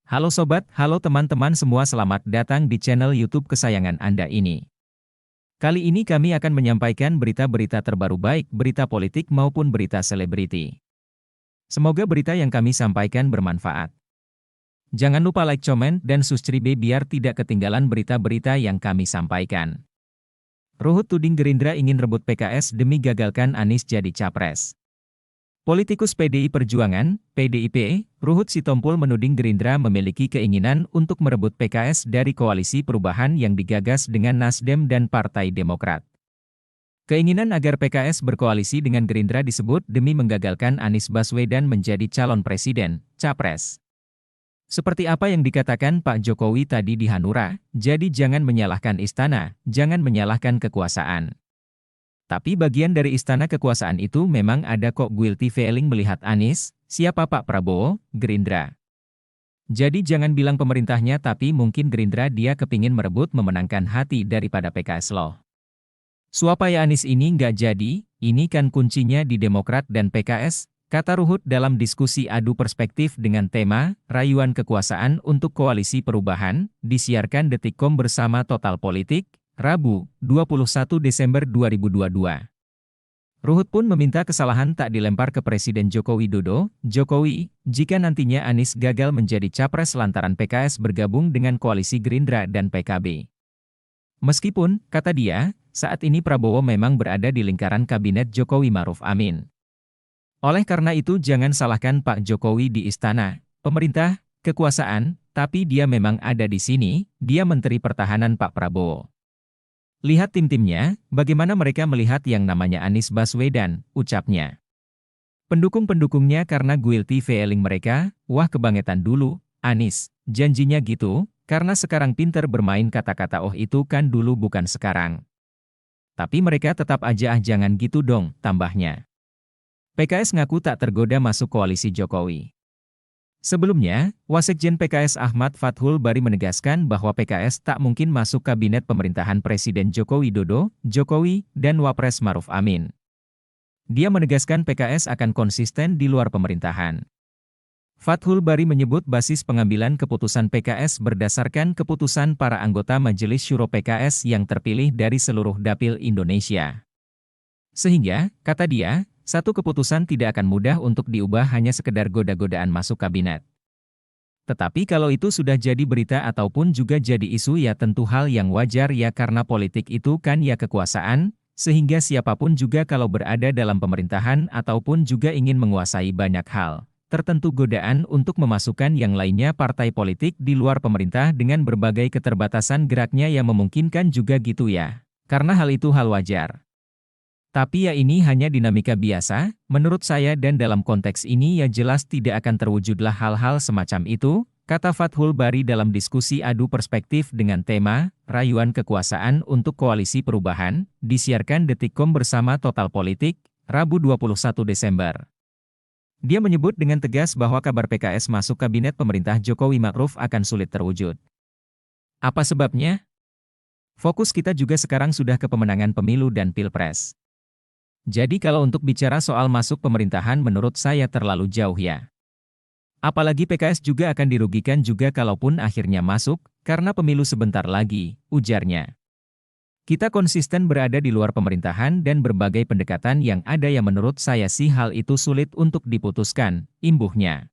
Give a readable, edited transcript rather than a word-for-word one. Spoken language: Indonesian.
Halo sobat, halo teman-teman semua, selamat datang di channel YouTube kesayangan Anda ini. Kali ini kami akan menyampaikan berita-berita terbaru, baik berita politik maupun berita selebriti. Semoga berita yang kami sampaikan bermanfaat. Jangan lupa like, comment, dan subscribe biar tidak ketinggalan berita-berita yang kami sampaikan. Ruhut tuding Gerindra ingin rebut PKS demi gagalkan Anies jadi capres. Politikus PDI Perjuangan, PDIP, Ruhut Sitompul menuding Gerindra memiliki keinginan untuk merebut PKS dari koalisi perubahan yang digagas dengan Nasdem dan Partai Demokrat. Keinginan agar PKS berkoalisi dengan Gerindra disebut demi menggagalkan Anies Baswedan menjadi calon presiden, capres. Seperti apa yang dikatakan Pak Jokowi tadi di Hanura, jadi jangan menyalahkan istana, jangan menyalahkan kekuasaan. Tapi bagian dari istana kekuasaan itu memang ada kok guilty feeling melihat Anies, siapa Pak Prabowo, Gerindra. Jadi jangan bilang pemerintahnya, tapi mungkin Gerindra dia kepingin merebut memenangkan hati daripada PKS loh. Supaya Anies ini nggak jadi, ini kan kuncinya di Demokrat dan PKS, kata Ruhut dalam diskusi adu perspektif dengan tema, Rayuan Kekuasaan untuk Koalisi Perubahan, disiarkan Detikcom bersama Total Politik, Rabu, 21 Desember 2022. Ruhut pun meminta kesalahan tak dilempar ke Presiden Joko Widodo, Jokowi, jika nantinya Anies gagal menjadi capres lantaran PKS bergabung dengan koalisi Gerindra dan PKB. Meskipun, kata dia, saat ini Prabowo memang berada di lingkaran kabinet Jokowi Ma'ruf Amin. Oleh karena itu jangan salahkan Pak Jokowi di istana, pemerintah, kekuasaan, tapi dia memang ada di sini, dia Menteri Pertahanan Pak Prabowo. Lihat tim-timnya, bagaimana mereka melihat yang namanya Anies Baswedan, ucapnya. Pendukung-pendukungnya karena guilty feeling mereka, wah kebangetan dulu, Anies, janjinya gitu, karena sekarang pinter bermain kata-kata, oh itu kan dulu bukan sekarang. Tapi mereka tetap aja jangan gitu dong, tambahnya. PKS ngaku tak tergoda masuk koalisi Jokowi. Sebelumnya, Wasekjen PKS Ahmad Fathul Bari menegaskan bahwa PKS tak mungkin masuk kabinet pemerintahan Presiden Joko Widodo, Jokowi, dan Wapres Ma'ruf Amin. Dia menegaskan PKS akan konsisten di luar pemerintahan. Fathul Bari menyebut basis pengambilan keputusan PKS berdasarkan keputusan para anggota Majelis Syuro PKS yang terpilih dari seluruh dapil Indonesia. Sehingga, kata dia, satu keputusan tidak akan mudah untuk diubah hanya sekedar goda-godaan masuk kabinet. Tetapi kalau itu sudah jadi berita ataupun juga jadi isu ya tentu hal yang wajar ya, karena politik itu kan ya kekuasaan, sehingga siapapun juga kalau berada dalam pemerintahan ataupun juga ingin menguasai banyak hal, tertentu godaan untuk memasukkan yang lainnya partai politik di luar pemerintah dengan berbagai keterbatasan geraknya yang memungkinkan juga gitu ya. Karena hal itu hal wajar. Tapi ya ini hanya dinamika biasa, menurut saya, dan dalam konteks ini ya jelas tidak akan terwujudlah hal-hal semacam itu, kata Fathul Bari dalam diskusi adu perspektif dengan tema, Rayuan Kekuasaan untuk Koalisi Perubahan, disiarkan Detikcom bersama Total Politik, Rabu 21 Desember. Dia menyebut dengan tegas bahwa kabar PKS masuk kabinet pemerintah Jokowi Ma'ruf akan sulit terwujud. Apa sebabnya? Fokus kita juga sekarang sudah ke pemenangan pemilu dan pilpres. Jadi kalau untuk bicara soal masuk pemerintahan menurut saya terlalu jauh ya. Apalagi PKS juga akan dirugikan juga kalaupun akhirnya masuk, karena pemilu sebentar lagi, ujarnya. Kita konsisten berada di luar pemerintahan dan berbagai pendekatan yang ada yang menurut saya sih hal itu sulit untuk diputuskan, imbuhnya.